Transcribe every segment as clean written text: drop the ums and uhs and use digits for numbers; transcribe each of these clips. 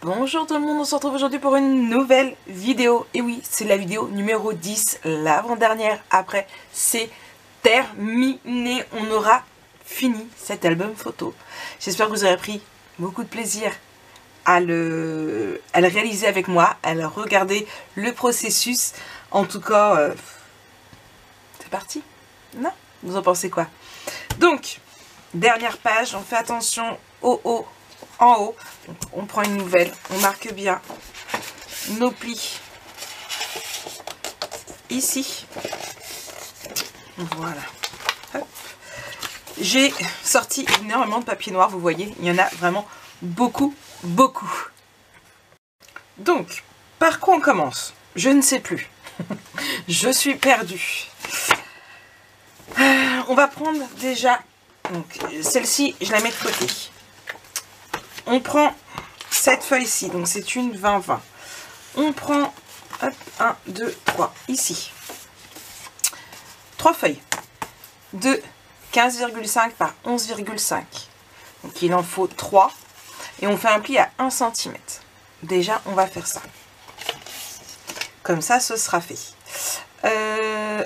Bonjour tout le monde, on se retrouve aujourd'hui pour une nouvelle vidéo. Et oui, c'est la vidéo numéro 10, l'avant-dernière. Après, c'est terminé. On aura fini cet album photo. J'espère que vous aurez pris beaucoup de plaisir à le réaliser avec moi, à regarder le processus. En tout cas, c'est parti. Non? Vous en pensez quoi? Donc, dernière page, on fait attention au haut. En haut, on prend une nouvelle, on marque bien nos plis ici. Voilà. J'ai sorti énormément de papier noir, vous voyez, il y en a vraiment beaucoup, beaucoup. Donc, par quoi on commence? Je ne sais plus. Je suis perdue. On va prendre déjà, donc celle-ci, je la mets de côté. On prend cette feuille-ci, donc c'est une 20-20. On prend, hop, 1, 2, 3, ici. 3 feuilles de 15,5 par 11,5. Donc il en faut 3. Et on fait un pli à 1 cm. Déjà, on va faire ça. Comme ça, ce sera fait. Je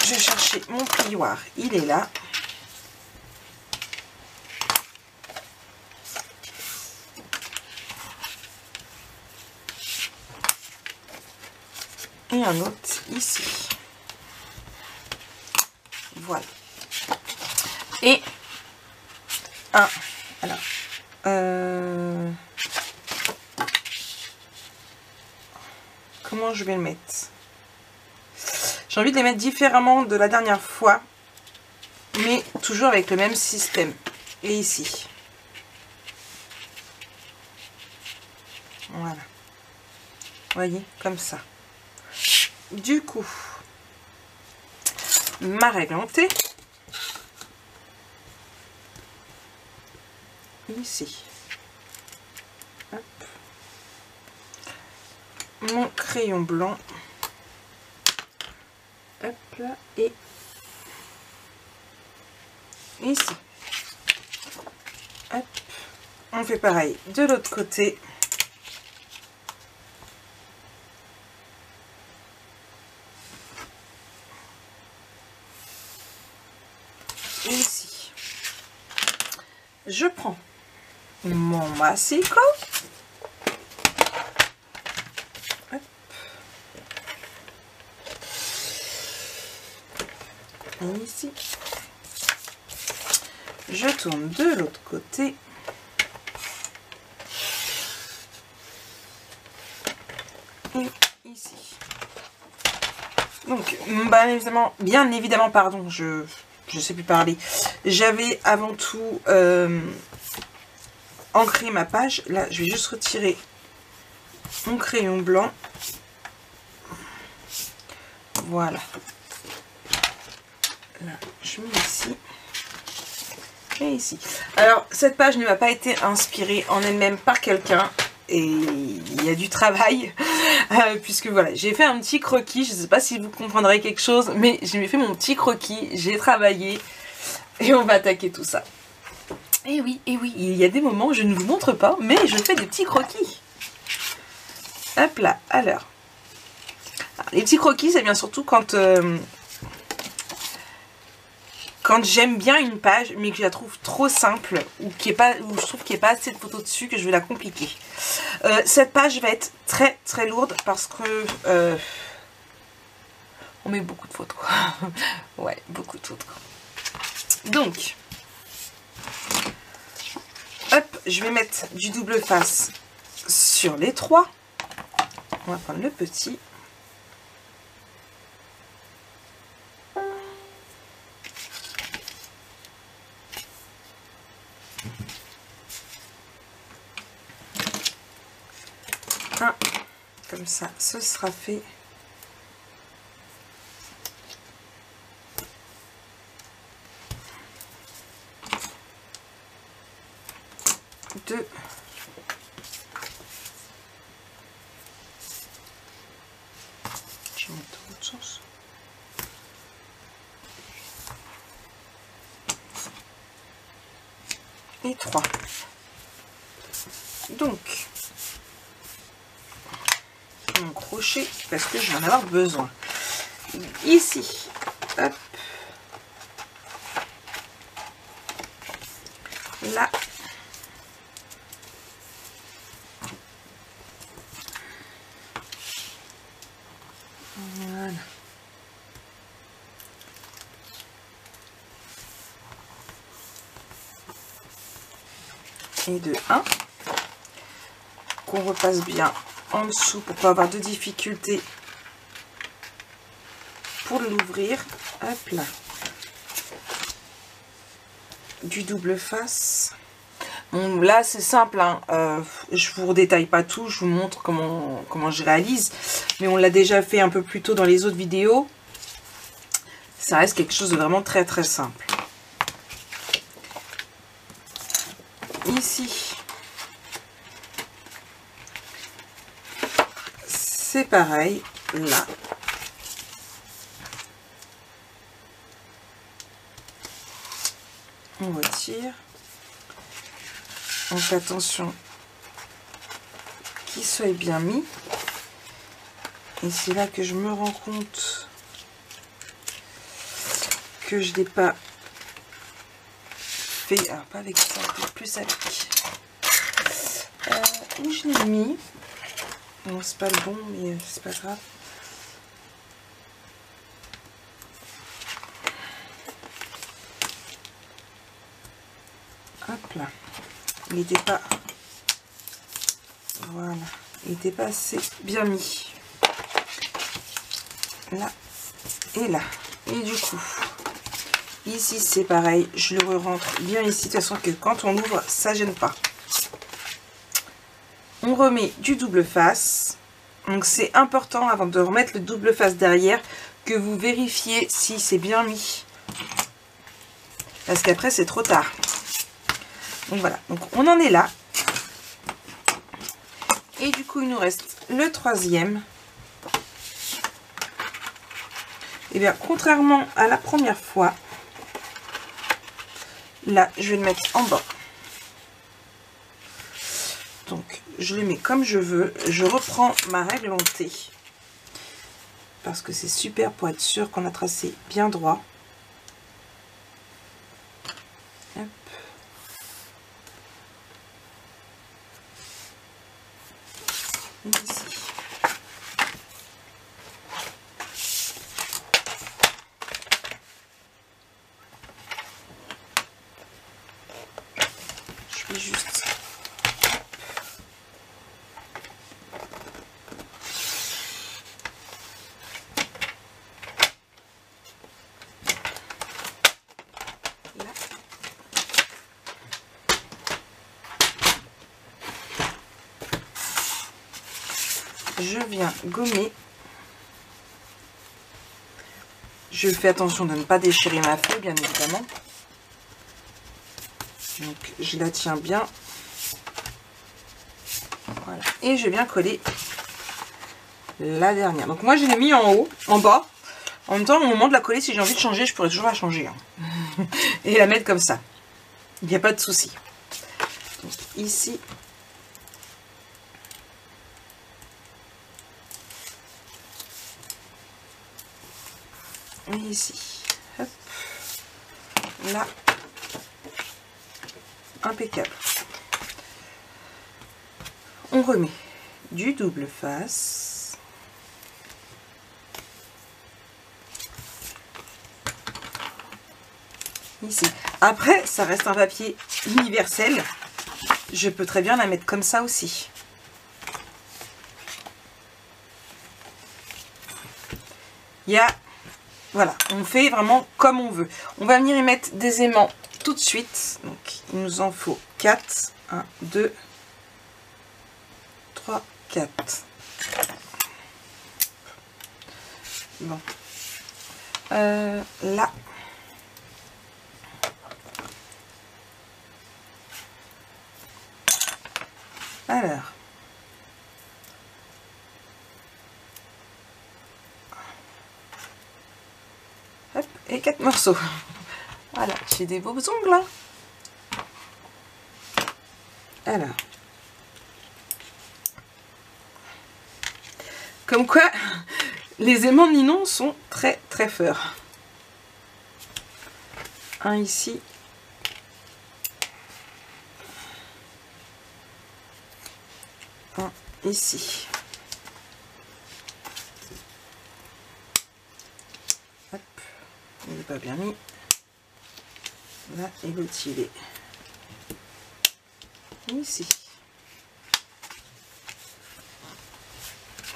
vais chercher mon plioir. Il est là. Et un autre ici. Voilà. Et un. Alors. Comment je vais le mettre? J'ai envie de les mettre différemment de la dernière fois. Mais toujours avec le même système. Et ici. Voilà. Vous voyez, comme ça. Du coup, ma règle en T, ici, hop. Mon crayon blanc, hop là, et ici, hop. On fait pareil de l'autre côté. Ici, je prends mon massicot. Hop. Et ici, je tourne de l'autre côté. Et ici. Donc, bien évidemment, pardon, je sais plus parler. J'avais avant tout ancré ma page. Là, je vais juste retirer mon crayon blanc. Voilà. Là, je mets ici. Et ici. Alors, cette page ne m'a pas été inspirée en elle-même par quelqu'un. Et il y a du travail. Puisque voilà, j'ai fait un petit croquis. Je ne sais pas si vous comprendrez quelque chose. Mais j'ai fait mon petit croquis. J'ai travaillé. Et on va attaquer tout ça. Et oui, il y a des moments où je ne vous montre pas, mais je fais des petits croquis. Hop là, alors. Les petits croquis, c'est bien surtout quand j'aime bien une page, mais que je la trouve trop simple, ou je trouve qu'il n'y a pas assez de photos dessus, que je vais la compliquer. Cette page va être très très lourde parce que on met beaucoup de photos. Ouais, beaucoup de photos. Donc, hop, je vais mettre du double face sur les 3. On va prendre le petit. un. Comme ça, ce sera fait. Deux. Je vais mettre dans l'autre sens. Et 3. Donc, mon crochet, parce que je vais en avoir besoin. Ici, hop, là, voilà. Et de 1 qu'on repasse bien en dessous pour pas avoir de difficultés pour l'ouvrir. Hop là, du double face. Bon, là c'est simple, hein. Je vous redétaille pas tout, je vous montre comment je réalise, mais on l'a déjà fait un peu plus tôt dans les autres vidéos. Ça reste quelque chose de vraiment très très simple. Ici, c'est pareil, là. On retire. On fait attention qu'il soit bien mis. Et c'est là que je me rends compte que je n'ai pas fait, alors pas avec ça, plus avec. Où je l'ai mis. Non, c'est pas le bon, mais c'est pas grave. Hop là. Il n'était pas... Voilà. Il n'était pas assez bien mis. Là et là. Et du coup, ici c'est pareil. Je le rentre bien ici. De toute façon que quand on ouvre, ça gêne pas. On remet du double face. Donc c'est important avant de remettre le double face derrière que vous vérifiez si c'est bien mis. Parce qu'après c'est trop tard. Donc voilà, donc on en est là. Et du coup il nous reste le troisième. Et bien contrairement à la première fois, là je vais le mettre en bas. Donc je le mets comme je veux. Je reprends ma règle en T. Parce que c'est super pour être sûr qu'on a tracé bien droit. Hop. Ici. Je vais juste... Je viens gommer. Je fais attention de ne pas déchirer ma feuille, bien évidemment. Donc je la tiens bien. Voilà. Et je viens coller la dernière. Donc moi je l'ai mis en haut, en bas. En même temps, au moment de la coller, si j'ai envie de changer, je pourrais toujours la changer. Hein. Et la mettre comme ça. Il n'y a pas de souci. Donc ici. Et ici. Hop. Là. Impeccable. On remet du double face. Ici. Après, ça reste un papier universel. Je peux très bien la mettre comme ça aussi. Il y a... Voilà, on fait vraiment comme on veut. On va venir y mettre des aimants tout de suite. Donc, il nous en faut 4. 1, 2, 3, 4. Bon. Là. Alors. Hop, et 4 morceaux. Voilà, j'ai des beaux ongles. Hein. Alors. Comme quoi, les aimants de Ninon sont très très forts. Un ici. Un ici. Hop, il n'est pas bien mis. Là, et l'autre il est ici.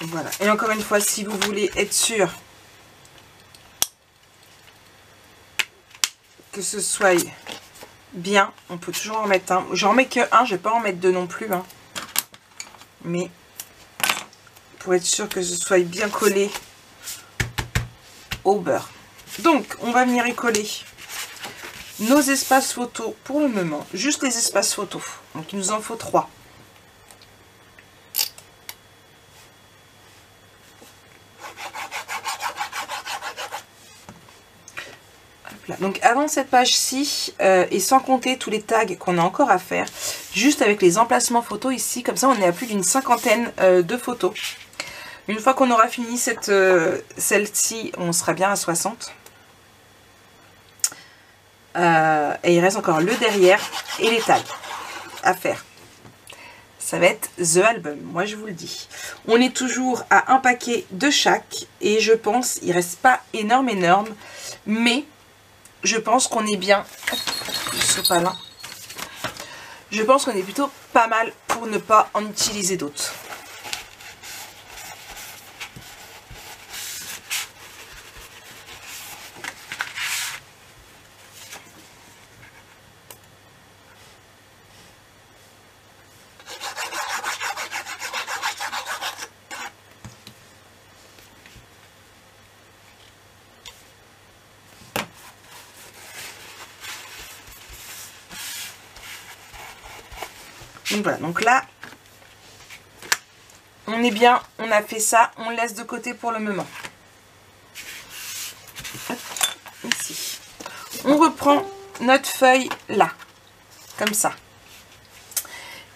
Voilà. Et encore une fois, si vous voulez être sûr que ce soit bien, on peut toujours en mettre un. J'en mets que un, je vais pas en mettre deux non plus. Hein. Mais pour être sûr que ce soit bien collé au beurre. Donc, on va venir y coller nos espaces photos pour le moment. Juste les espaces photos. Donc, il nous en faut 3. Donc avant cette page-ci, et sans compter tous les tags qu'on a encore à faire, juste avec les emplacements photos ici, comme ça on est à plus d'une 50aine de photos. Une fois qu'on aura fini celle-ci, on sera bien à 60. Et il reste encore le derrière et les tags à faire. Ça va être The Album, moi je vous le dis. On est toujours à un paquet de chaque, et je pense, il reste pas énorme, mais... je pense qu'on est bien. Je pense qu'on est plutôt pas mal pour ne pas en utiliser d'autres. Donc voilà, donc là, on est bien, on a fait ça, on laisse de côté pour le moment. Hop, ici. On reprend notre feuille là, comme ça.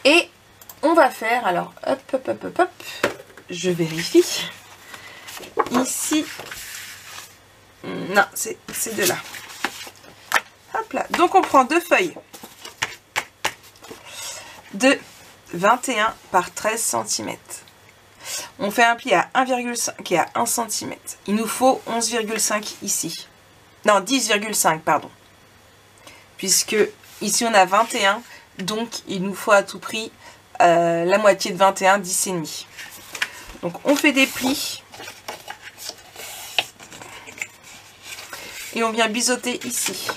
Et on va faire, alors, hop, je vérifie. Ici, non, c'est de là. Hop là, donc on prend 2 feuilles. De 21 par 13 cm. On fait un pli à 1,5 et à 1 cm. Il nous faut 11,5 ici. Non, 10,5 pardon. Puisque ici on a 21, donc il nous faut à tout prix la moitié de 21, 10,5. Donc on fait des plis. Et on vient biseauter ici.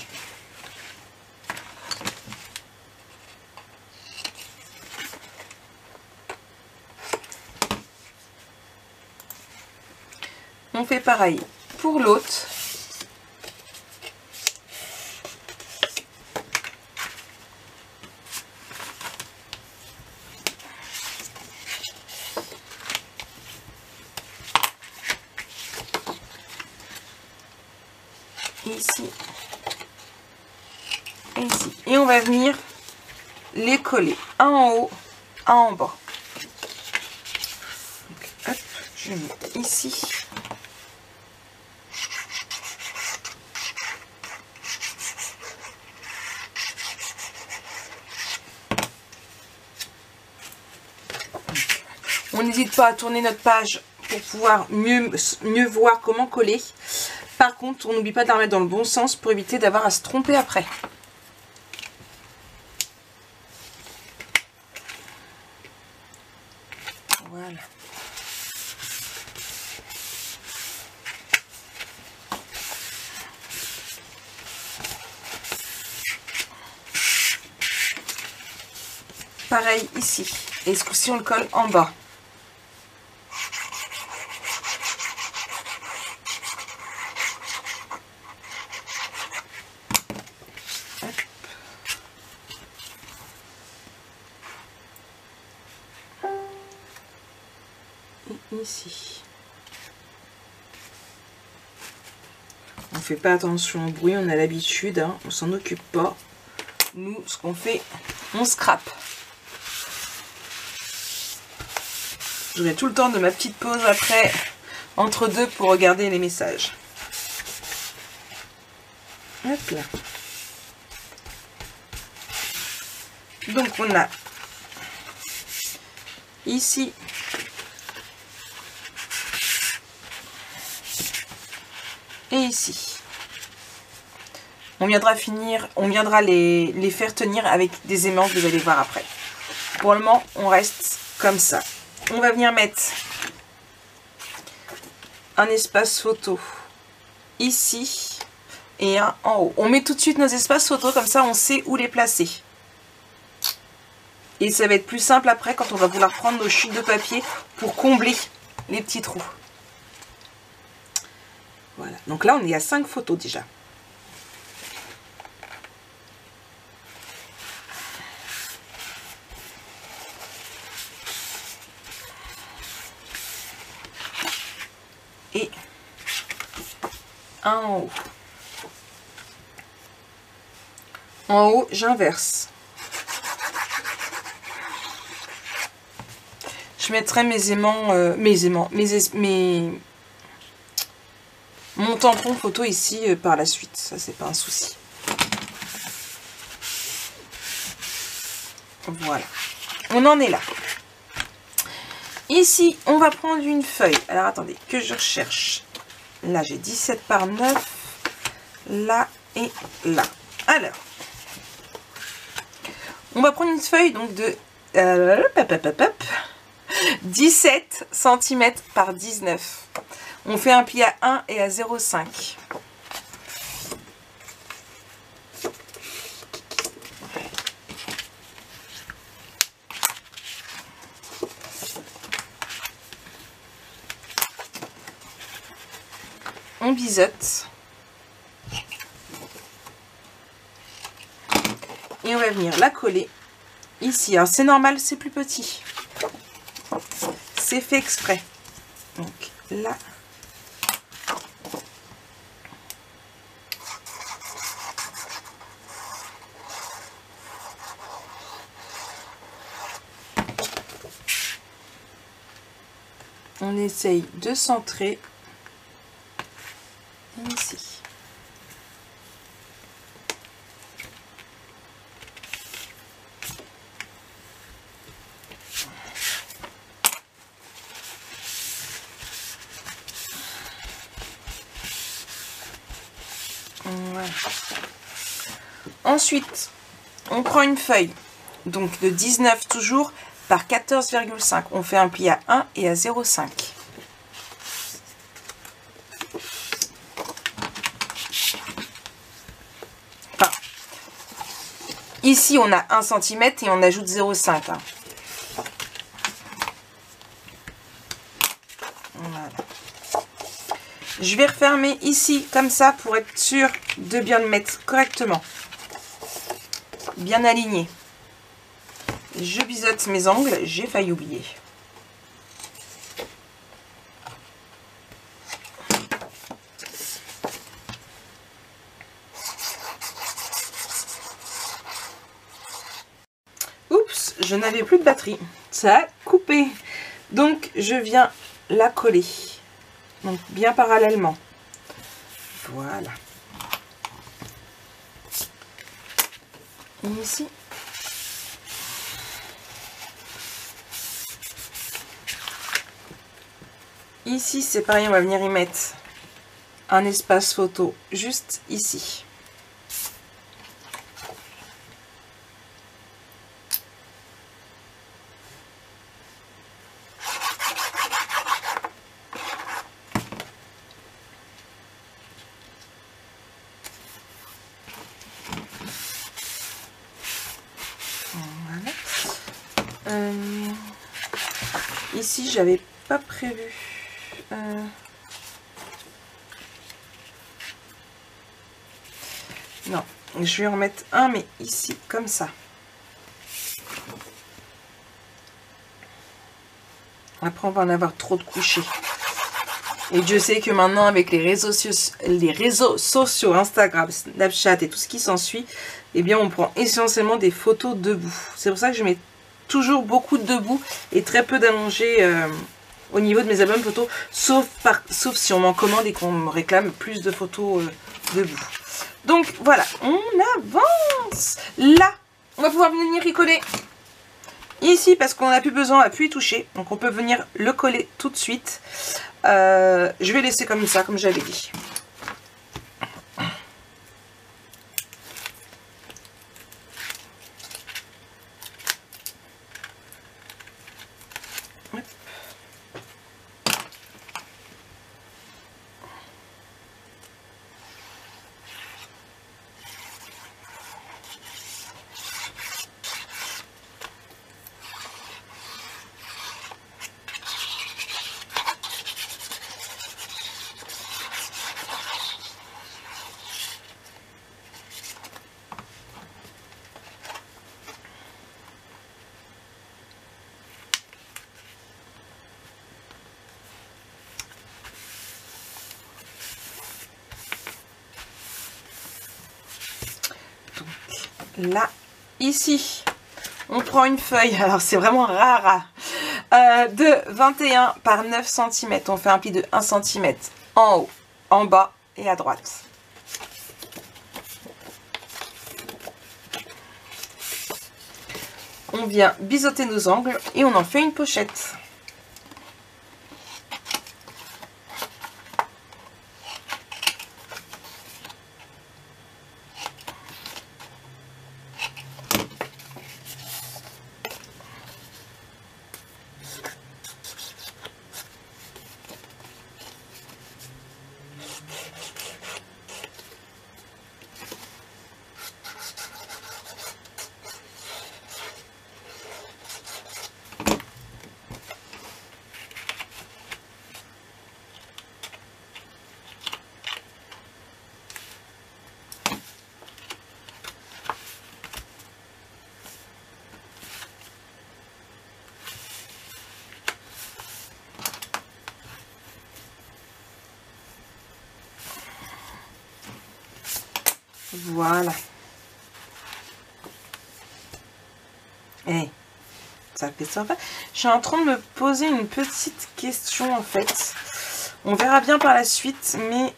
On fait pareil pour l'autre. Ici. Et ici. Et on va venir les coller. Un en haut, un en bas. Donc, hop, je mets ici. On n'hésite pas à tourner notre page pour pouvoir mieux voir comment coller. Par contre, on n'oublie pas de la remettre dans le bon sens pour éviter d'avoir à se tromper après. Voilà. Pareil ici. Et ce coup-ci, on le colle en bas. ici. On fait pas attention au bruit, on a l'habitude, hein, on s'en occupe pas. Nous, ce qu'on fait, on scrape. J'aurai tout le temps de ma petite pause après, entre deux, pour regarder les messages. Hop là. Donc on a ici et ici. On viendra les faire tenir avec des aimants, vous allez voir après. Pour le moment, on reste comme ça. On va venir mettre un espace photo ici et un en haut. On met tout de suite nos espaces photo, comme ça on sait où les placer. Et ça va être plus simple après quand on va vouloir prendre nos chutes de papier pour combler les petits trous. Voilà, donc là on est à 5 photos déjà. Et un en haut. En haut, j'inverse. Je mettrai mes aimants, mon tampon photo ici par la suite. Ça, c'est pas un souci. Voilà. On en est là. Ici, on va prendre une feuille. Alors, attendez, que je recherche. Là, j'ai 17 par 9. Là et là. Alors, on va prendre une feuille donc de 17 cm par 19. On fait un pli à 1 et à 0,5. On biseute. Et on va venir la coller ici. Alors c'est normal, c'est plus petit. C'est fait exprès. Donc là. On essaye de centrer ici. Voilà. Ensuite, on prend une feuille, donc de 19 toujours, par 14,5. On fait un pli à 1 et à 0,5. Enfin, ici, on a 1 cm et on ajoute 0,5. Hein. Voilà. Je vais refermer ici, comme ça, pour être sûr de bien le mettre correctement. Bien aligné. Je biseaute mes angles, j'ai failli oublier. Oups, je n'avais plus de batterie. Ça a coupé. Donc, je viens la coller. Donc, bien parallèlement. Voilà. Et ici. Ici, c'est pareil, on va venir y mettre un espace photo juste ici. Voilà. Ici, j'avais pas prévu. Non, je vais en mettre un, mais ici, comme ça. Après, on va en avoir trop de couchés. Et Dieu sait que maintenant, avec les réseaux sociaux, Instagram, Snapchat et tout ce qui s'ensuit, eh bien, on prend essentiellement des photos debout. C'est pour ça que je mets toujours beaucoup de debout et très peu d'allongé au niveau de mes albums photos, sauf si on m'en commande et qu'on me réclame plus de photos debout. Donc, voilà, on avance. Là, on va pouvoir venir y coller. Ici, parce qu'on n'a plus besoin, on n'a plus y toucher. Donc, on peut venir le coller tout de suite. Je vais laisser comme ça, comme j'avais dit. Là, ici, on prend une feuille, alors c'est vraiment rare, de 21 par 9 cm. On fait un pli de 1 cm en haut, en bas et à droite. On vient biseauter nos angles et on en fait une pochette. Voilà. Et ça fait sympa. Je suis en train de me poser une petite question en fait. On verra bien par la suite, mais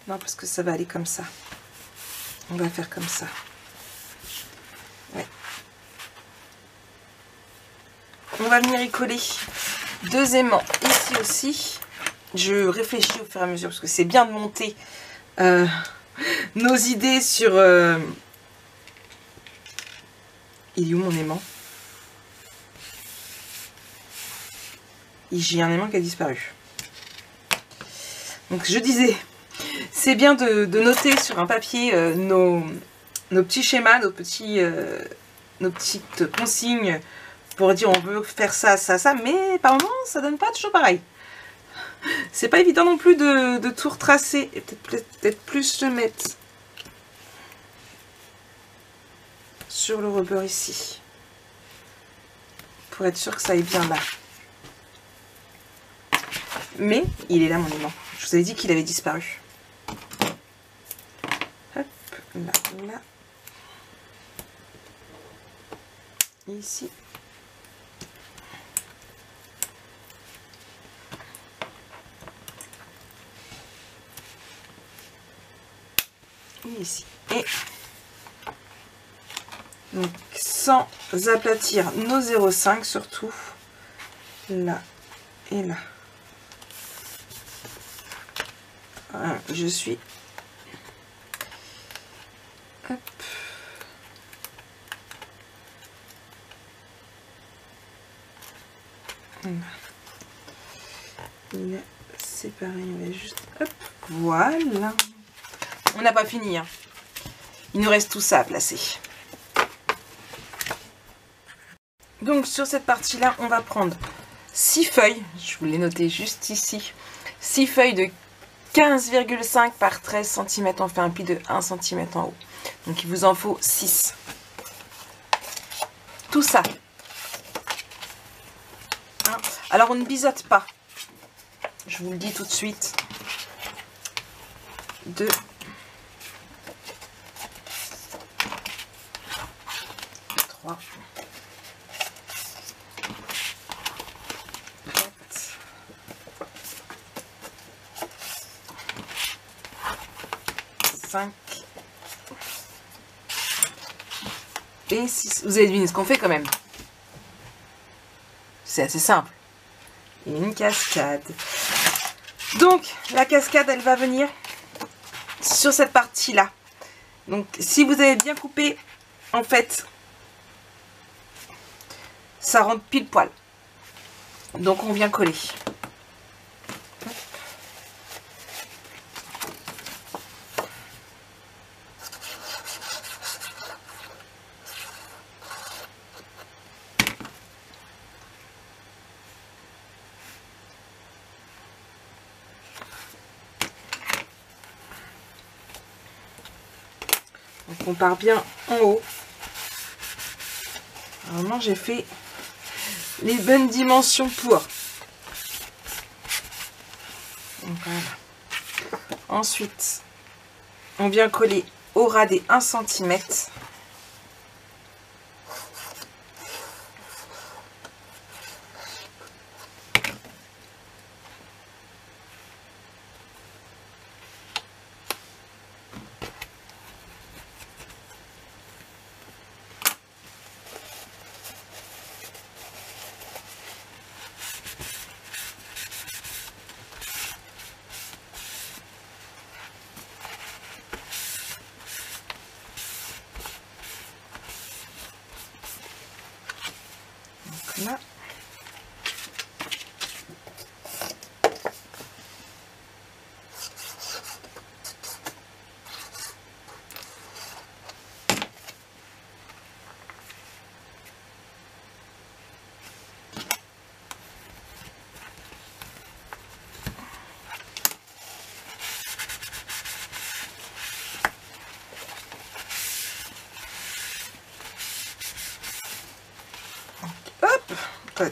non, parce que ça va aller comme ça. On va faire comme ça. Ouais. On va venir y coller. Deuxièmement, ici aussi, je réfléchis au fur et à mesure parce que c'est bien de monter nos idées sur... Il est où mon aimant? J'ai un aimant qui a disparu. Donc je disais, c'est bien de noter sur un papier nos petits schémas, nos petites consignes pour dire on veut faire ça, ça, ça, mais par moment ça donne pas toujours pareil. C'est pas évident non plus de tout retracer et peut-être plus le mettre sur le rebord ici pour être sûr que ça aille bien là. Mais il est là mon aimant. Je vous avais dit qu'il avait disparu. Hop, là, là. Ici. Et ici. Et donc sans aplatir nos 0,5 surtout. Là et là. Voilà, je suis. Hop. Voilà. Là, c'est pareil, on va juste. Hop. Voilà. On n'a pas fini. Hein. Il nous reste tout ça à placer. Donc sur cette partie-là, on va prendre 6 feuilles. Je vous l'ai noté juste ici. 6 feuilles de 15,5 par 13 cm. On fait un pli de 1 cm en haut. Donc il vous en faut 6. Tout ça. Alors on ne biseaute pas. Je vous le dis tout de suite. 2. 3. 4. 5. Et 6. Vous avez deviné ce qu'on fait quand même. C'est assez simple. Et une cascade. Donc, la cascade, elle va venir sur cette partie-là. Donc, si vous avez bien coupé, en fait, ça rentre pile poil. Donc, on vient coller. Donc on part bien en haut. Vraiment j'ai fait les bonnes dimensions pour. Donc, voilà. Ensuite, on vient coller au ras des 1 cm. Là.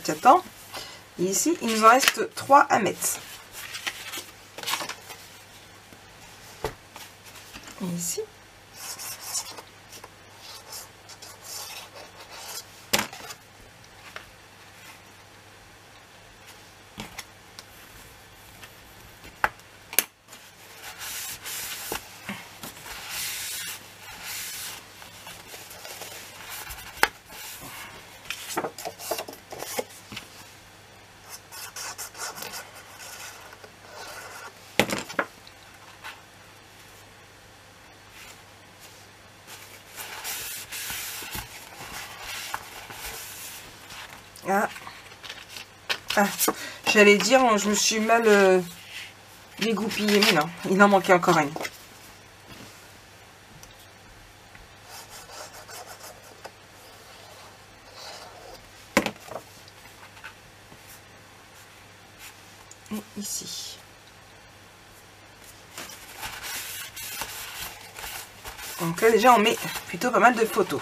Attends, et ici il nous en reste 3 à mettre. Et ici. J'allais dire, je me suis mal dégoupillée, mais non, il en manquait encore une. Et ici. Donc là déjà on met plutôt pas mal de photos.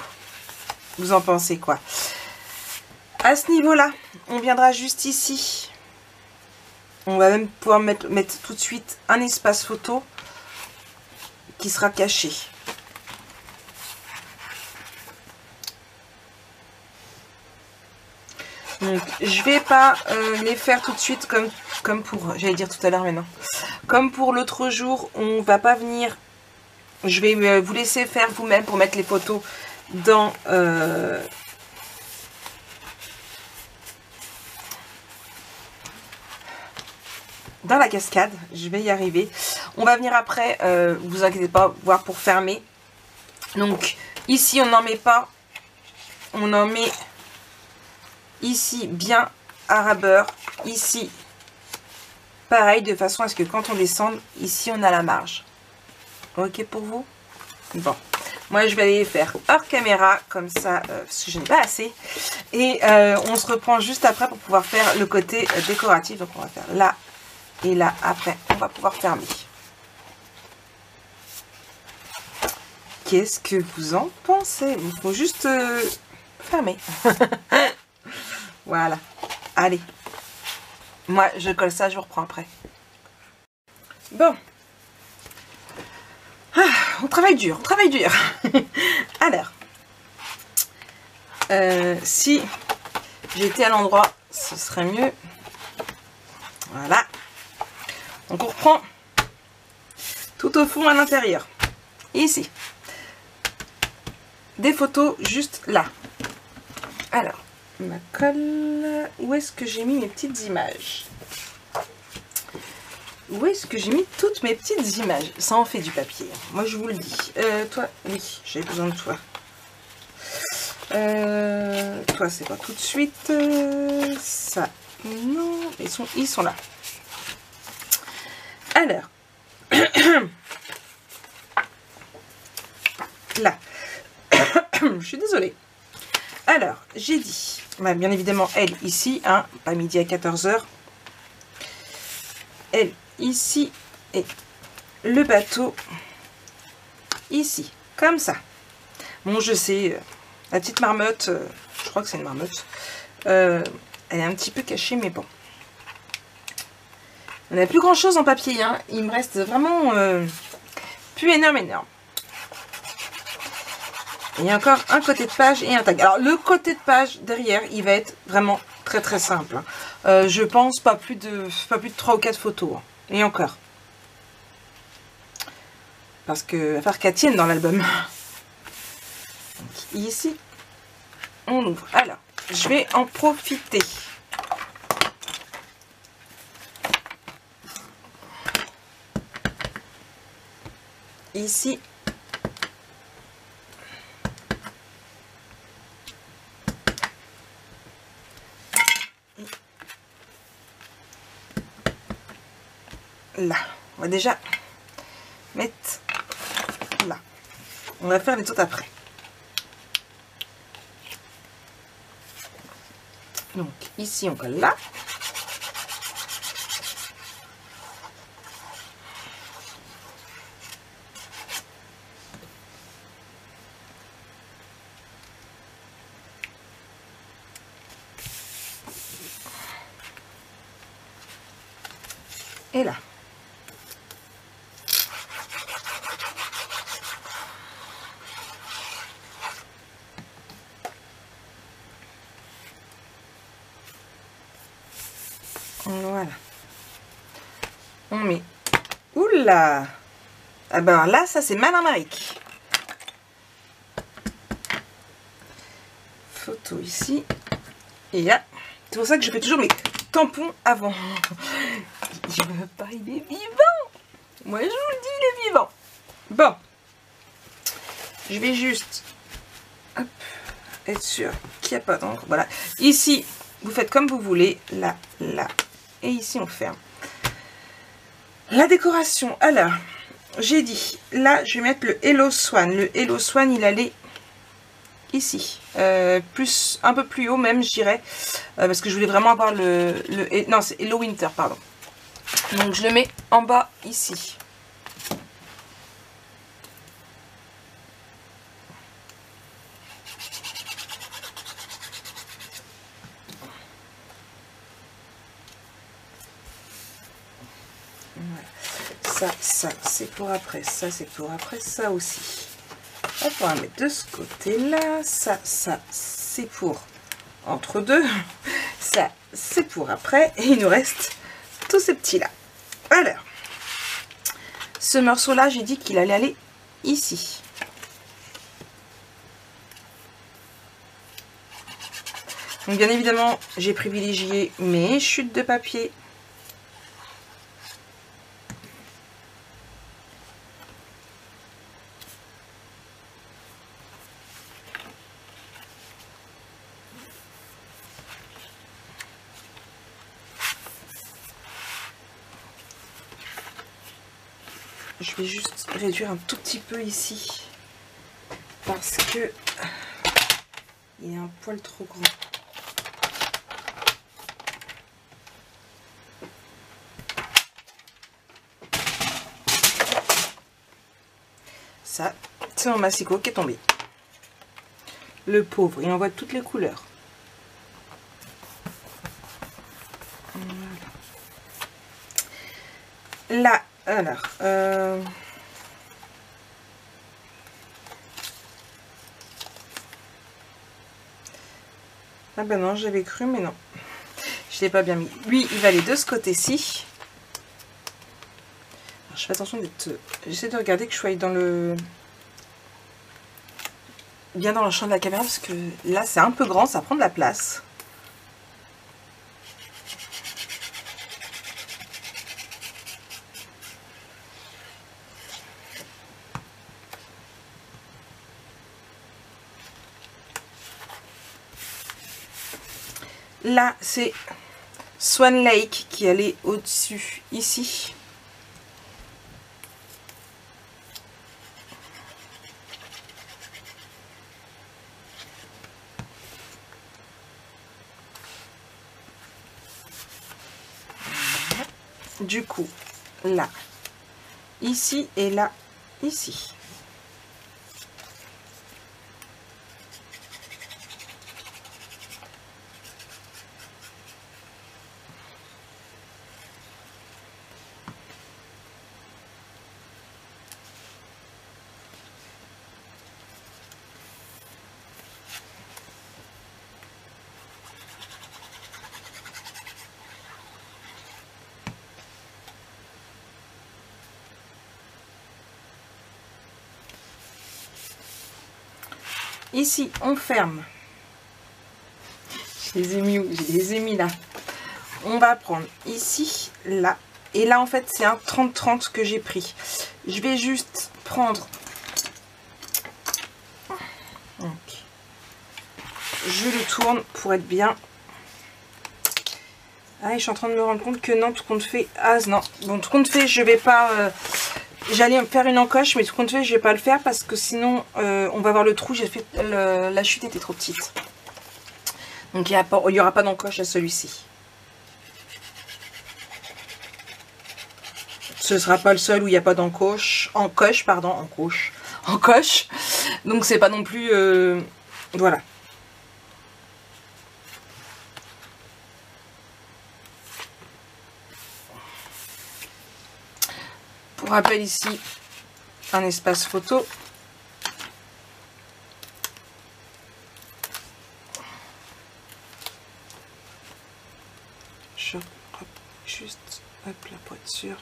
Vous en pensez quoi? À ce niveau-là, on viendra juste ici. On va même pouvoir mettre tout de suite un espace photo qui sera caché. Donc, je vais pas les faire tout de suite comme pour, j'allais dire tout à l'heure, mais non. Comme pour l'autre jour, on va pas venir. Je vais vous laisser faire vous-même pour mettre les photos dans dans la cascade. Je vais y arriver. On va venir après, vous inquiétez pas, voir pour fermer. Donc ici on n'en met pas, on en met ici bien à ras beurre, ici pareil, de façon à ce que quand on descende, ici on a la marge. Ok pour vous? Bon, moi je vais aller les faire hors caméra, comme ça, parce que je n'ai pas assez. Et on se reprend juste après pour pouvoir faire le côté décoratif. Donc on va faire là et là, après on va pouvoir fermer. qu'est-ce que vous en pensez? Il faut juste fermer. Voilà. Allez. Moi, je colle ça, je vous reprends après. Bon. Ah, on travaille dur, on travaille dur. Alors. Si j'étais à l'endroit, ce serait mieux. Voilà. Donc on reprend tout au fond à l'intérieur. Ici. Des photos juste là. Alors, ma colle. Où est-ce que j'ai mis mes petites images? Où est-ce que j'ai mis toutes mes petites images? Ça en fait du papier. Moi je vous le dis. Toi, oui, j'ai besoin de toi. Toi, c'est pas tout de suite. Ça, non. Ils sont là. Alors. Là. Je suis désolée. Alors, j'ai dit, bah, bien évidemment, elle ici, hein, pas midi à 14 h. Elle ici et le bateau ici, comme ça. Bon, je sais, la petite marmotte, je crois que c'est une marmotte, elle est un petit peu cachée, mais bon. On n'a plus grand chose en papier, hein. Il me reste vraiment plus énorme. Il y a encore un côté de page et un tag. Alors le côté de page derrière, il va être vraiment très simple. Hein. Je pense pas plus de 3 ou 4 photos. Hein. Et encore. Parce que, à faire qu'elle tienne dans l'album. Ici, on ouvre. Alors, je vais en profiter. Ici. Là, on va déjà mettre là. On va faire les autres après. Donc ici on colle là. Et là. Voilà. On met. Oula! Ah ben là, ça c'est Malin Maric. Photo ici. Et là. C'est pour ça que je fais toujours mes tampons avant. Il veut pas, il est vivant. Moi je vous le dis, il est vivant. Bon. Je vais juste hop, être sûr qu'il n'y a pas d'encre. Voilà. Ici, vous faites comme vous voulez. Là, là. Et ici, on ferme. La décoration. Alors, j'ai dit, là, je vais mettre le Hello Swan. Le Hello Swan, il allait ici. Plus, un peu plus haut même, je dirais. Parce que je voulais vraiment avoir non, c'est Hello Winter, pardon. Donc, je le mets en bas, ici. Ça c'est pour après, ça c'est pour après, ça aussi. Hop, on va mettre de ce côté-là, ça c'est pour entre deux, ça c'est pour après, et il nous reste tous ces petits-là. Alors, ce morceau-là, j'ai dit qu'il allait aller ici. Donc bien évidemment, j'ai privilégié mes chutes de papier. Je vais juste réduire un tout petit peu ici parce que il est un poil trop grand. Ça, C'est mon massicot qui est tombé. Le pauvre, il envoie toutes les couleurs. Là, alors... Ah ben non, j'avais cru, mais non. Je l'ai pas bien mis. Lui, il va aller de ce côté-ci. Je fais attention d'être... J'essaie de regarder que je sois dans le... bien dans le champ de la caméra, parce que là, c'est un peu grand, ça prend de la place. Là, c'est Swan Lake qui allait au-dessus, ici. Du coup, là, ici et là, ici. Ici, on ferme. Je les ai mis où? Je les ai mis là. On va prendre ici, là. Et là, en fait, c'est un 30-30 que j'ai pris. Je vais juste prendre... Donc, je le tourne pour être bien. Ah, je suis en train de me rendre compte que non, tout compte fait... Ah, non. Bon, tout compte fait, je vais pas... J'allais faire une encoche, mais tout compte fait, je vais pas le faire parce que sinon, on va voir le trou. J'ai fait la chute était trop petite. Donc, il n'y aura pas d'encoche à celui-ci. Ce sera pas le seul où il n'y a pas d'encoche. Encoche, pardon, encoche. Encoche. Donc, c'est pas non plus... voilà. Pour rappel ici, un espace photo. Je juste hop là pour être sûr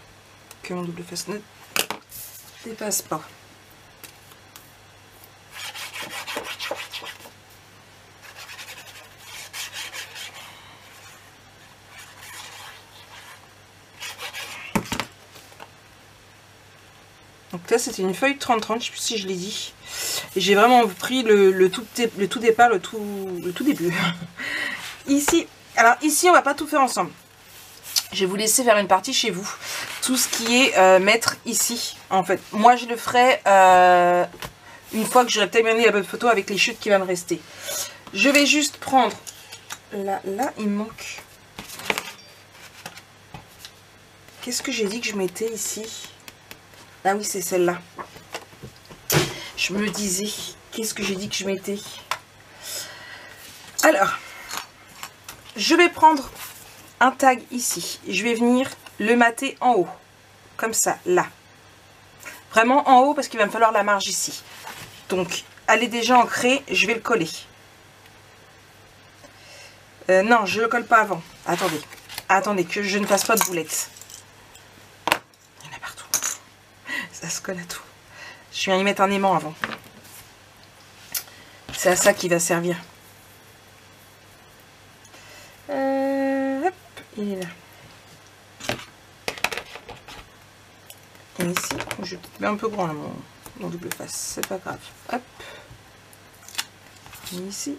que mon double face ne dépasse pas. Donc là, c'était une feuille 30-30, je ne sais plus si je l'ai dit. Et j'ai vraiment pris le tout départ, le tout début. Ici, alors ici, on va pas tout faire ensemble. Je vais vous laisser faire une partie chez vous. Tout ce qui est mettre ici, en fait. Moi, je le ferai une fois que j'aurai terminé la bonne photo avec les chutes qui va me rester. Je vais juste prendre... Là, il me manque... Qu'est-ce que j'ai dit que je mettais ici? Ah oui, c'est celle-là. Je me disais, qu'est-ce que j'ai dit que je mettais? Alors, je vais prendre un tag ici. Je vais venir le mater en haut. Comme ça, là. Vraiment en haut parce qu'il va me falloir la marge ici. Donc, elle est déjà ancrée, je vais le coller. Non, je ne le colle pas avant. Attendez. Attendez, que je ne fasse pas de boulettes. Il y en a partout. Ça se colle à tout. Je viens y mettre un aimant avant. C'est à ça qu'il va servir. Hop, il est là. Et ici, je mets un peu grand là, mon double face. C'est pas grave. Hop. Et ici.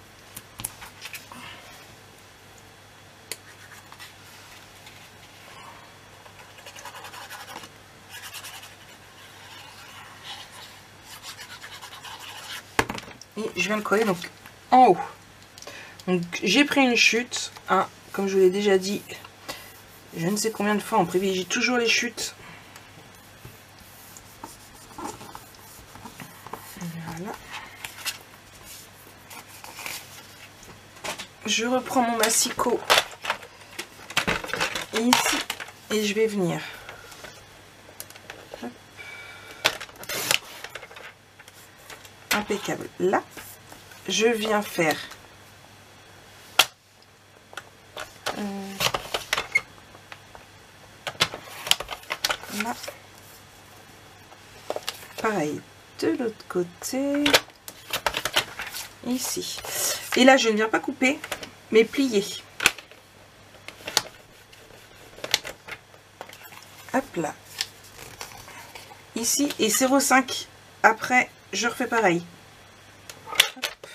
Et je viens le coller donc en haut. Donc j'ai pris une chute, hein, comme je vous l'ai déjà dit, je ne sais combien de fois, on privilégie toujours les chutes. je reprends mon massicot ici et je vais venir. Hop. Impeccable. Là, je viens faire là. Pareil de l'autre côté. Ici. Et là, je ne viens pas couper, mais plier. Hop là. Ici et 0,5. Après, je refais pareil. Hop.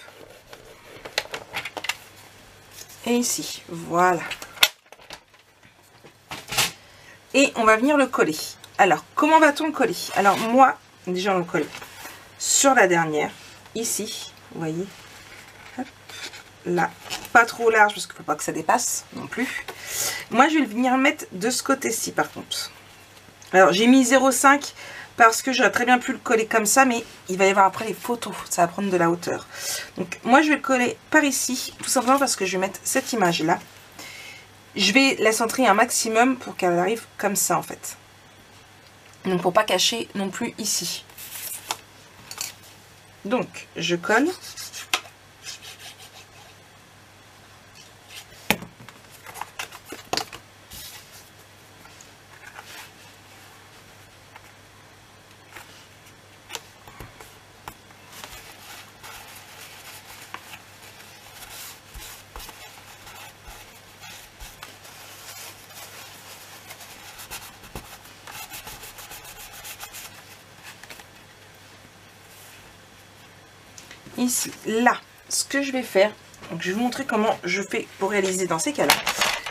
Et ici. Voilà. Et on va venir le coller. Alors, comment va-t-on le coller? Alors, moi, déjà, on le colle sur la dernière. Ici, vous voyez. Hop. Là. Pas trop large parce qu'il ne faut pas que ça dépasse non plus. Moi, je vais venir mettre de ce côté-ci, par contre. Alors, j'ai mis 0,5 parce que j'aurais très bien pu le coller comme ça, mais il va y avoir après les photos. Ça va prendre de la hauteur. Donc, moi, je vais le coller par ici, tout simplement parce que je vais mettre cette image-là. Je vais la centrer un maximum pour qu'elle arrive comme ça, en fait. Donc, pour pas cacher non plus ici. Donc, je colle. Ici, là, ce que je vais faire, donc je vais vous montrer comment je fais pour réaliser dans ces cas-là.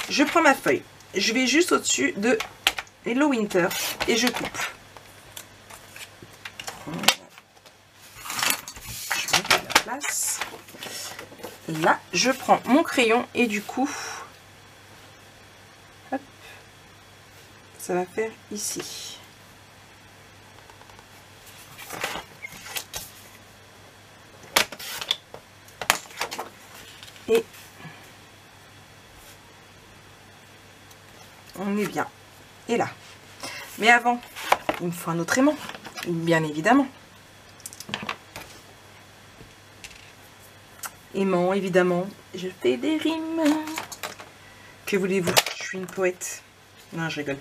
Je prends ma feuille, je vais juste au-dessus de Hello Winter et je coupe. Je mets de la place. Là, je prends mon crayon et du coup, hop, ça va faire ici. Et on est bien. Et là. Mais avant, il me faut un autre aimant, bien évidemment. Aimant, évidemment. Je fais des rimes. Que voulez-vous? Je suis une poète. Non, je rigole.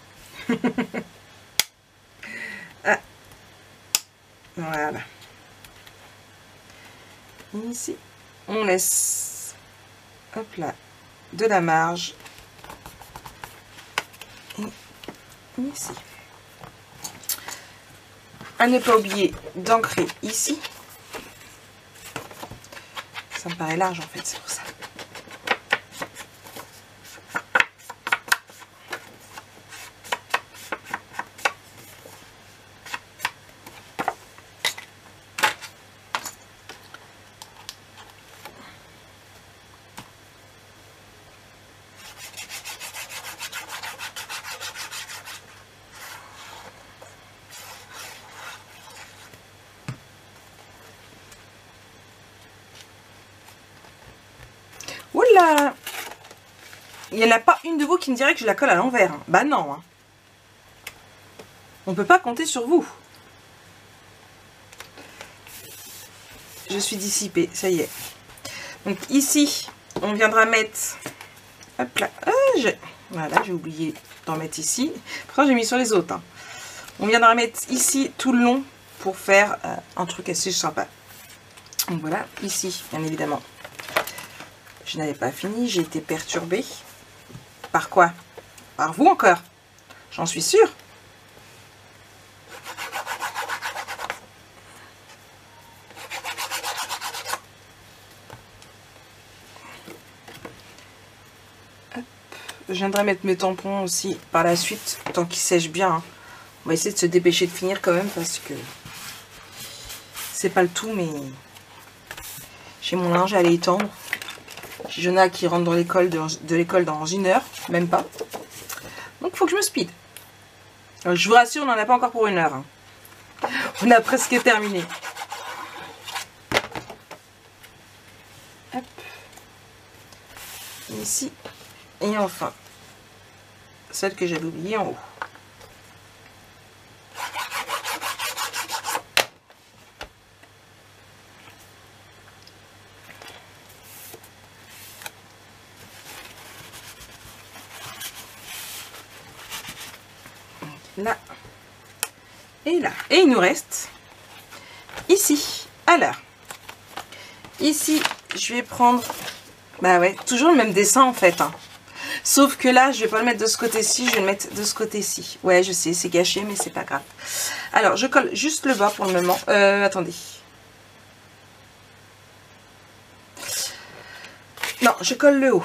Ah. Voilà. Ici, on laisse... Hop là, de la marge. Et ici. À ne pas oublier d'ancrer ici. Ça me paraît large en fait, c'est pour ça. Oula! Il n'y en a pas une de vous qui me dirait que je la colle à l'envers. Hein. Bah non. Hein. On ne peut pas compter sur vous. Je suis dissipée, ça y est. Donc ici, on viendra mettre... Hop là. Voilà, j'ai oublié d'en mettre ici. Pourtant, j'ai mis sur les autres. Hein. On viendra mettre ici tout le long pour faire un truc assez sympa. Donc voilà, ici, bien évidemment. Je n'avais pas fini, j'ai été perturbée. Par quoi? Par vous encore? J'en suis sûre. Hop. Je viendrai mettre mes tampons aussi par la suite, tant qu'ils sèchent bien. Hein. On va essayer de se dépêcher de finir quand même parce que c'est pas le tout, mais j'ai mon linge à aller étendre. Jonah qui rentre dans l'école de l'école dans 1 heure, même pas. Donc il faut que je me speed. Alors, je vous rassure, on n'en a pas encore pour 1 heure. Hein. On a presque terminé. Hop. ici. Et enfin, celle que j'avais oubliée en haut. Là et là. Et il nous reste ici. Alors, ici, je vais prendre... Bah ouais, toujours le même dessin en fait. Hein. Sauf que là, je vais pas le mettre de ce côté-ci, je vais le mettre de ce côté-ci. Ouais, je sais, c'est gâché, mais c'est pas grave. Alors, je colle juste le bas pour le moment. Attendez. Non, je colle le haut.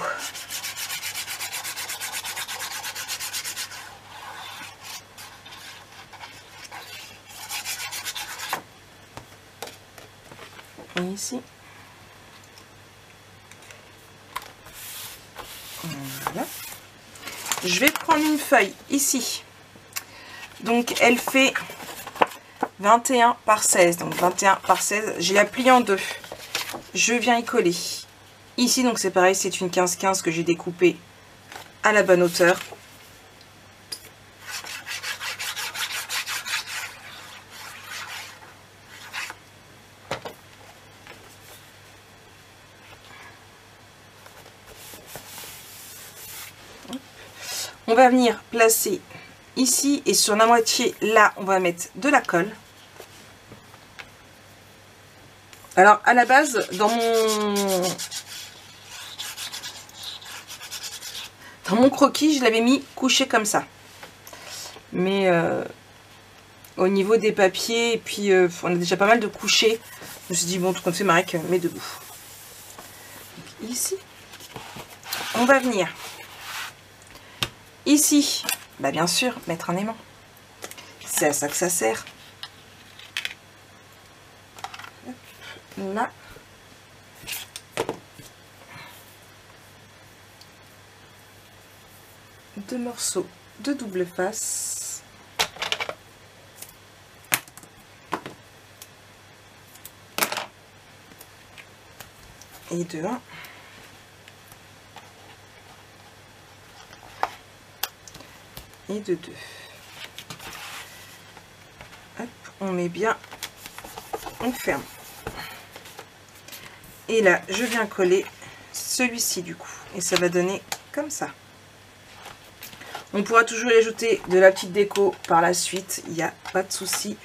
Et ici. Voilà. Je vais prendre une feuille ici. Donc elle fait 21 par 16. Donc 21 par 16. J'ai la plie en deux. Je viens y coller. Ici, donc c'est pareil, c'est une 15-15 que j'ai découpée à la bonne hauteur. On va venir placer ici et sur la moitié là, on va mettre de la colle. Alors à la base, dans mon croquis, je l'avais mis couché comme ça. Mais au niveau des papiers, et puis on a déjà pas mal de couchés, je me suis dit bon, tout compte fait, Marek, mets debout. Donc, ici, on va venir ici, bah bien sûr, mettre un aimant. C'est à ça que ça sert. Là. Deux morceaux de double face. Et de 1. Et de 2. Hop, on met bien, on ferme. Et là, je viens coller celui-ci du coup. Et ça va donner comme ça. On pourra toujours y ajouter de la petite déco par la suite, il n'y a pas de souci.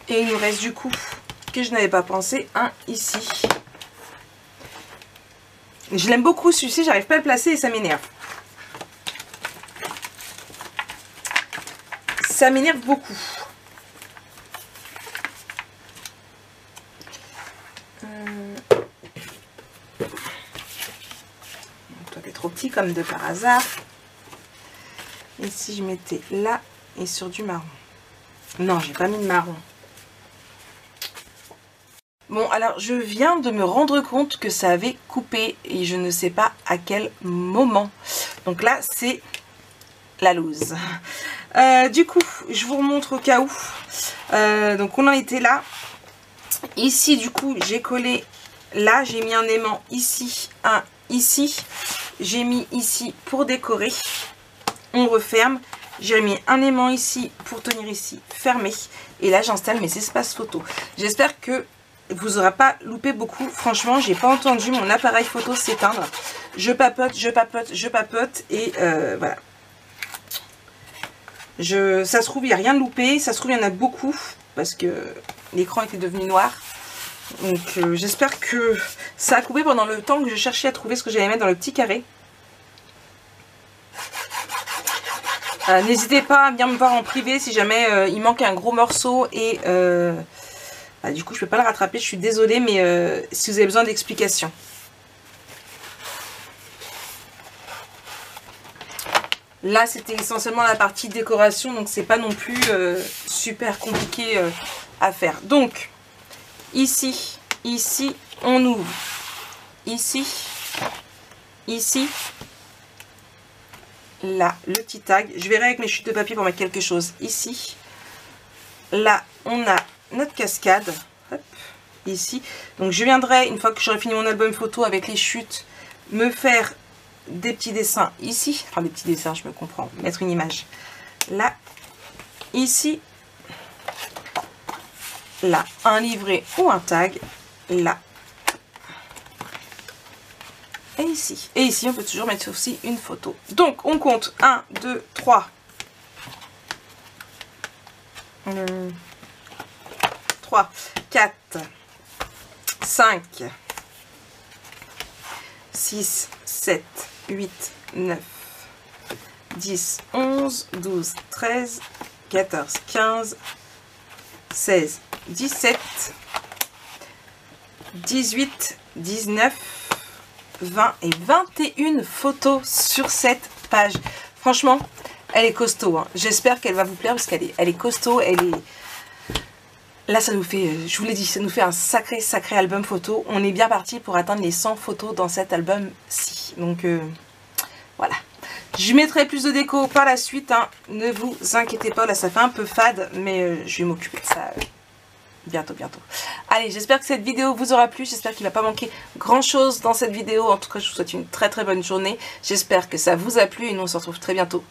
Et il nous reste du coup, que je n'avais pas pensé, un ici. Je l'aime beaucoup celui-ci, j'arrive pas à le placer et ça m'énerve. Ça m'énerve beaucoup. Toi t'es trop petit comme de par hasard. Et si je mettais là et sur du marron? Non, j'ai pas mis de marron. Bon, alors je viens de me rendre compte que ça avait coupé et je ne sais pas à quel moment. Donc là, c'est la loose. Du coup, je vous remontre au cas où. Donc on en était là. Ici, du coup, j'ai collé là. J'ai mis un aimant ici, un ici. J'ai mis ici pour décorer. On referme. J'ai mis un aimant ici pour tenir ici, fermé. Et là, j'installe mes espaces photo. J'espère que vous n'aurez pas loupé beaucoup. Franchement, j'ai pas entendu mon appareil photo s'éteindre. Je papote, je papote, je papote. Et voilà. Ça se trouve, il n'y a rien de loupé. Ça se trouve, il y en a beaucoup. Parce que l'écran était devenu noir. Donc, j'espère que ça a coupé pendant le temps que je cherchais à trouver ce que j'allais mettre dans le petit carré. N'hésitez pas à bien me voir en privé si jamais il manque un gros morceau et du coup je peux pas le rattraper, je suis désolée, mais si vous avez besoin d'explications. Là c'était essentiellement la partie décoration, donc c'est pas non plus super compliqué à faire. Donc, ici, on ouvre. Ici, là, le petit tag. Je verrai avec mes chutes de papier pour mettre quelque chose ici. Là, on a notre cascade. Hop, ici. Donc, je viendrai, une fois que j'aurai fini mon album photo avec les chutes, me faire des petits dessins ici. Enfin, des petits dessins, je me comprends. Mettre une image. Là, ici. Là, un livret ou un tag. Là. Et ici. Et ici, on peut toujours mettre aussi une photo. Donc, on compte 1, 2, 3. 3, 4, 5, 6, 7, 8, 9, 10, 11, 12, 13, 14, 15, 16, 17, 18, 19, 20 et 21 photos sur cette page. Franchement, elle est costaud. Hein. J'espère qu'elle va vous plaire parce qu'elle est costaud. Elle est... Là, ça nous fait, je vous l'ai dit, ça nous fait un sacré album photo. On est bien parti pour atteindre les 100 photos dans cet album-ci. Donc, voilà. Je mettrai plus de déco par la suite. Hein. Ne vous inquiétez pas. Là, ça fait un peu fade, mais je vais m'occuper de ça bientôt. Allez, j'espère que cette vidéo vous aura plu. J'espère qu'il ne va pas manquer grand-chose dans cette vidéo. En tout cas, je vous souhaite une très bonne journée. J'espère que ça vous a plu et nous, on se retrouve très bientôt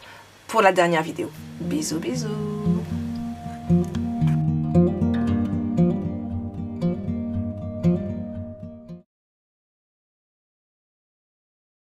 pour la dernière vidéo. Bisous, bisous.